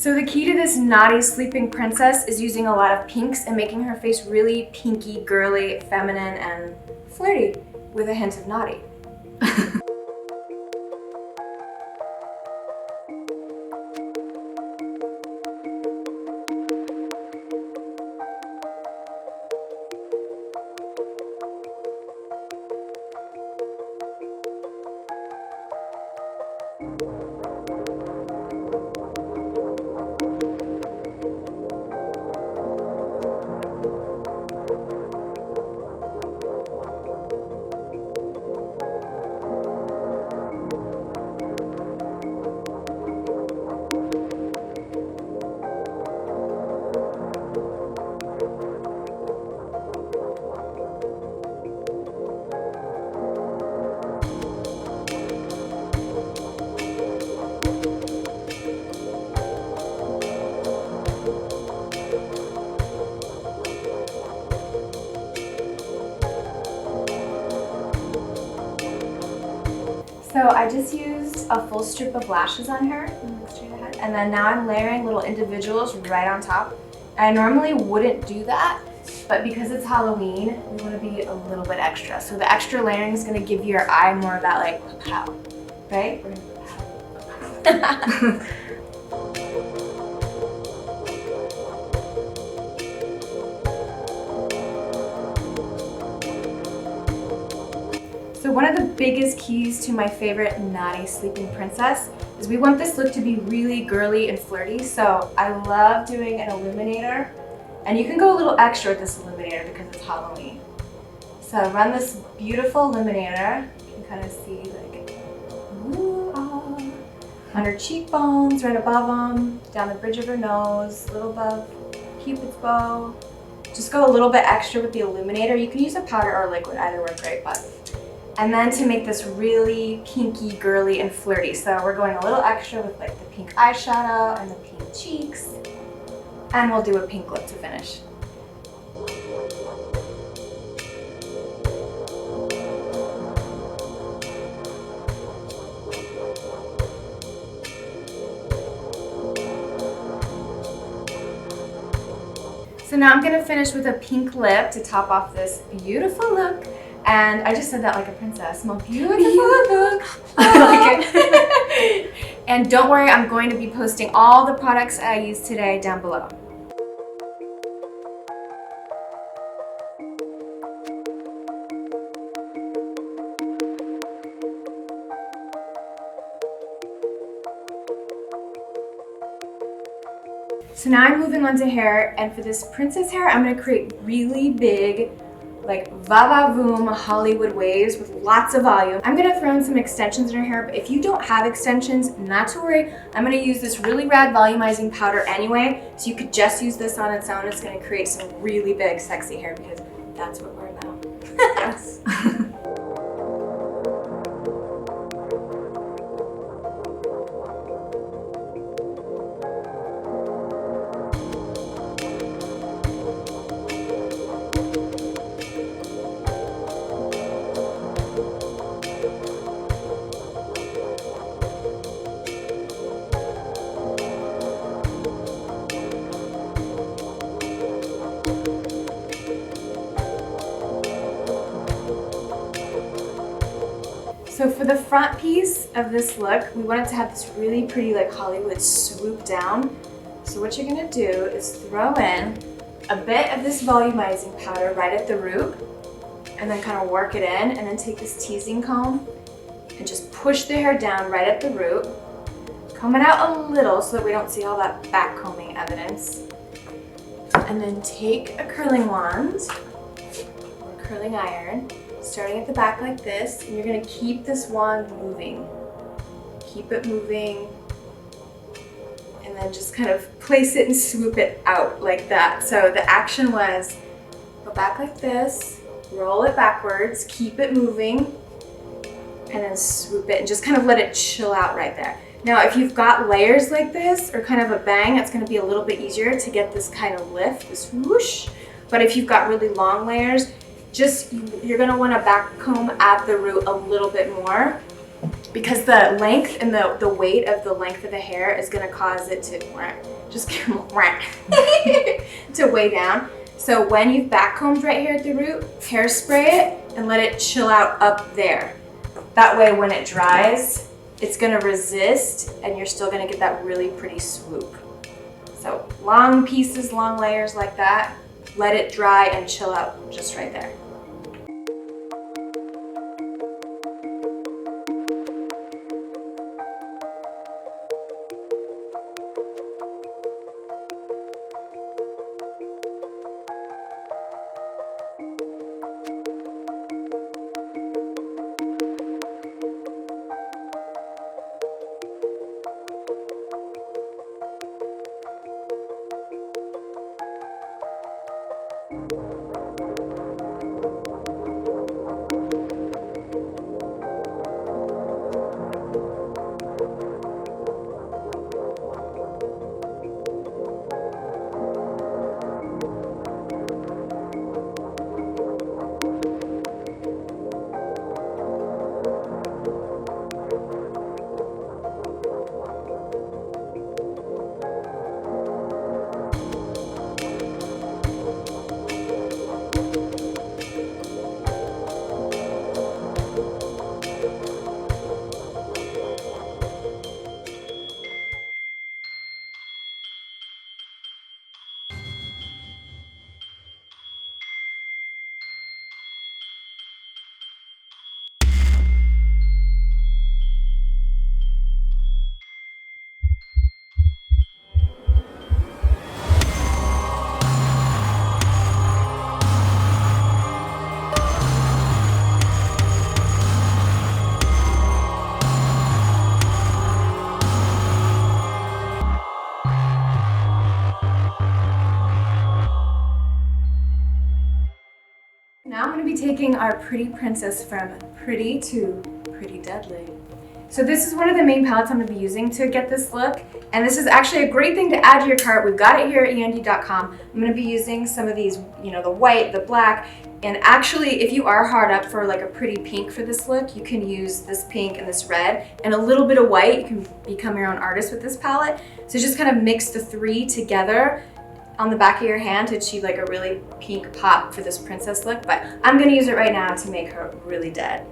So the key to this naughty sleeping princess is using a lot of pinks and making her face really pinky, girly, feminine, and flirty with a hint of naughty. So I just used a full strip of lashes on her, straight ahead, and then now I'm layering little individuals right on top. I normally wouldn't do that, but because it's Halloween, we want to be a little bit extra. So the extra layering is going to give your eye more of that like pow, right? We're gonna So one of the biggest keys to my favorite naughty sleeping princess is we want this look to be really girly and flirty. So I love doing an illuminator, and you can go a little extra with this illuminator because it's Halloween. So run this beautiful illuminator. You can kind of see like, ooh, ah, on her cheekbones, right above them, down the bridge of her nose, a little above Cupid's bow. Just go a little bit extra with the illuminator. You can use a powder or liquid, either work great, but. And then to make this really pinky, girly, and flirty. So we're going a little extra with like the pink eyeshadow and the pink cheeks. And we'll do a pink lip to finish. So now I'm gonna finish with a pink lip to top off this beautiful look. And I just said that like a princess. My beautiful look. I like it. And don't worry, I'm going to be posting all the products I used today down below. So now I'm moving on to hair, and for this princess hair, I'm gonna create really big, like va-va-voom Hollywood waves with lots of volume. I'm gonna throw in some extensions in her hair, but if you don't have extensions, not to worry. I'm gonna use this really rad volumizing powder anyway, so you could just use this on its own. It's gonna create some really big, sexy hair because that's what we're about. Yes. So for the front piece of this look, we want it to have this really pretty like Hollywood swoop down. So what you're gonna do is throw in a bit of this volumizing powder right at the root, and then kind of work it in, and then take this teasing comb and just push the hair down right at the root. Comb it out a little so that we don't see all that back combing evidence. And then take a curling wand or curling iron, starting at the back like this, and you're gonna keep this wand moving. Keep it moving, and then just kind of place it and swoop it out like that. So the action was go back like this, roll it backwards, keep it moving, and then swoop it and just kind of let it chill out right there. Now, if you've got layers like this or kind of a bang, it's gonna be a little bit easier to get this kind of lift, this whoosh. But if you've got really long layers, you're gonna wanna back comb at the root a little bit more because the length and the weight of the length of the hair is gonna cause it to just to weigh down. So when you've backcombed right here at the root, hairspray it and let it chill out up there. That way when it dries, it's gonna resist and you're still gonna get that really pretty swoop. So long pieces, long layers like that, let it dry and chill out just right there. Now I'm going to be taking our Pretty Princess from pretty to pretty deadly. So this is one of the main palettes I'm going to be using to get this look, and this is actually a great thing to add to your cart. We've got it here at Yandy.com. I'm going to be using some of these, the white, the black, and actually if you are hard up for like a pretty pink for this look, you can use this pink and this red and a little bit of white. You can become your own artist with this palette. So just kind of mix the three together on the back of your hand to achieve like a really pink pop for this princess look, but I'm gonna use it right now to make her really dead.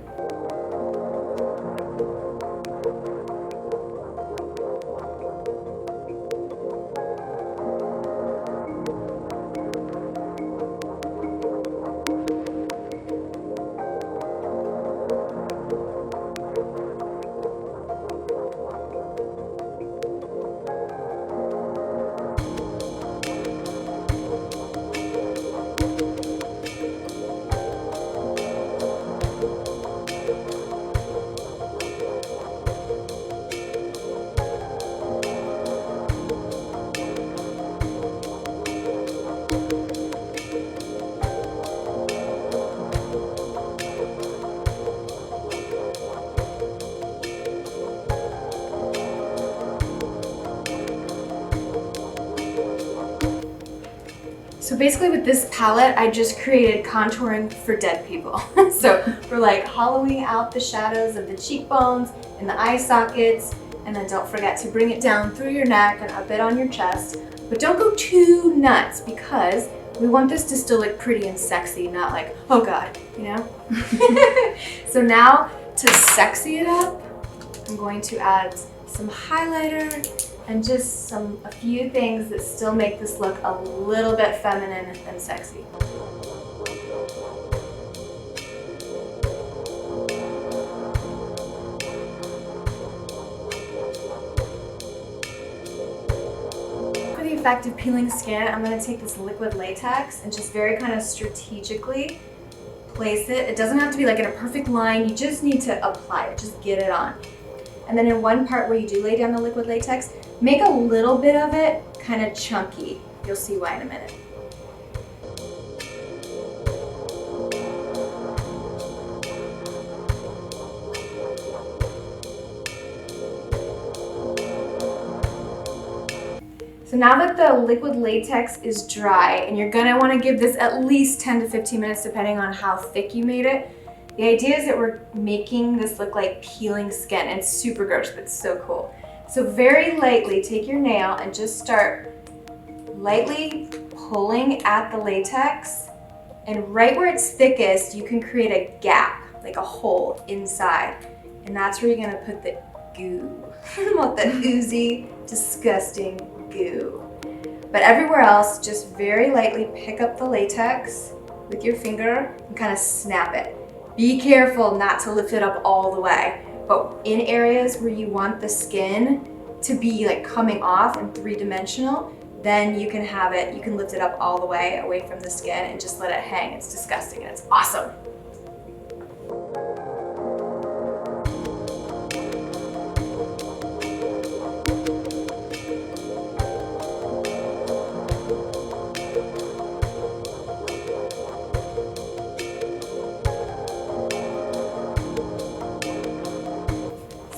So basically with this palette, I just created contouring for dead people. So we're like hollowing out the shadows of the cheekbones and the eye sockets, and then don't forget to bring it down through your neck and a bit on your chest. But don't go too nuts because we want this to still look pretty and sexy, not like, oh God, So now to sexy it up, I'm going to add some highlighter and just a few things that still make this look a little bit feminine and sexy. For the effect of peeling skin, I'm going to take this liquid latex and just very kind of strategically place it. It doesn't have to be like in a perfect line, you just need to apply it, just get it on. And then in one part where you do lay down the liquid latex, make a little bit of it kind of chunky. You'll see why in a minute. So now that the liquid latex is dry, and you're gonna wanna give this at least 10 to 15 minutes depending on how thick you made it, The idea is that we're making this look like peeling skin, and it's super gross, but it's so cool. So very lightly, take your nail and just start lightly pulling at the latex, and right where it's thickest, you can create a gap, like a hole inside, and that's where you're gonna put the goo. Want the oozy, disgusting goo. But everywhere else, just very lightly pick up the latex with your finger and kind of snap it. Be careful not to lift it up all the way, but in areas where you want the skin to be like coming off and three-dimensional, then you can have it, you can lift it up all the way away from the skin and just let it hang. It's disgusting and it's awesome.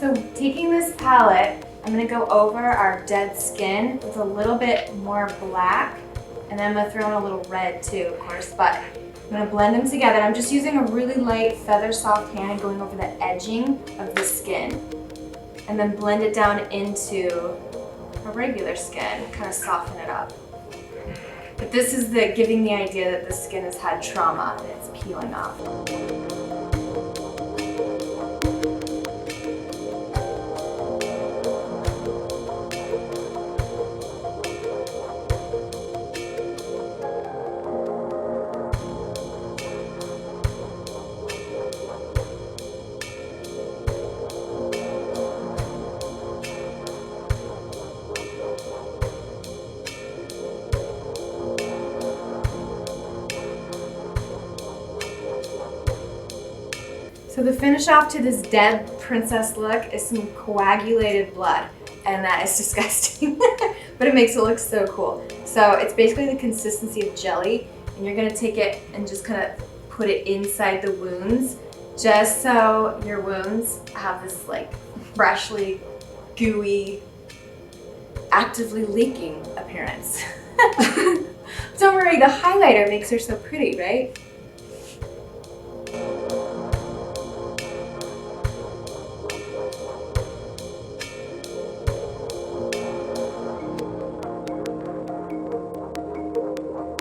So taking this palette, I'm gonna go over our dead skin with a little bit more black, and then I'm gonna throw in a little red too, of course, but I'm gonna blend them together. I'm just using a really light feather soft hand going over the edging of the skin, and then blend it down into a regular skin, kind of soften it up. But this is giving the idea that the skin has had trauma and it's peeling off. So the finish off to this dead princess look is some coagulated blood, and that is disgusting, but it makes it look so cool. So it's basically the consistency of jelly, and you're gonna take it and just kind of put it inside the wounds, just so your wounds have this like freshly gooey, actively leaking appearance. Don't worry, the highlighter makes her so pretty, right?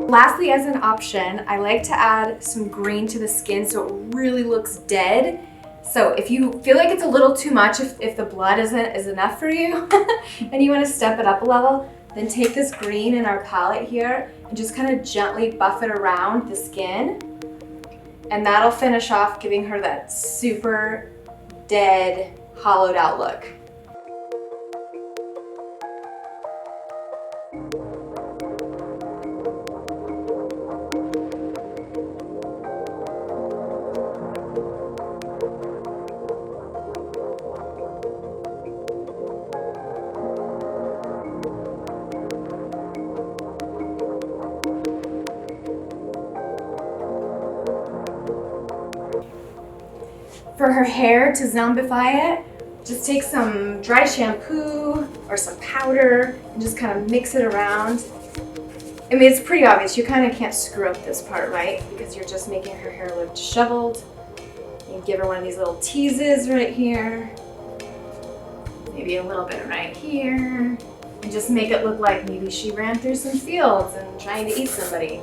Lastly, as an option, I like to add some green to the skin so it really looks dead. So if you feel like it's a little too much, if the blood is enough for you, and you want to step it up a level, then take this green in our palette here and just kind of gently buff it around the skin. And that'll finish off giving her that super dead, hollowed out look. For her hair, to zombify it, just take some dry shampoo or some powder and just kind of mix it around. I mean, it's pretty obvious. You kind of can't screw up this part, right? Because you're just making her hair look disheveled. You can give her one of these little teases right here. Maybe a little bit right here. And just make it look like maybe she ran through some fields and trying to eat somebody.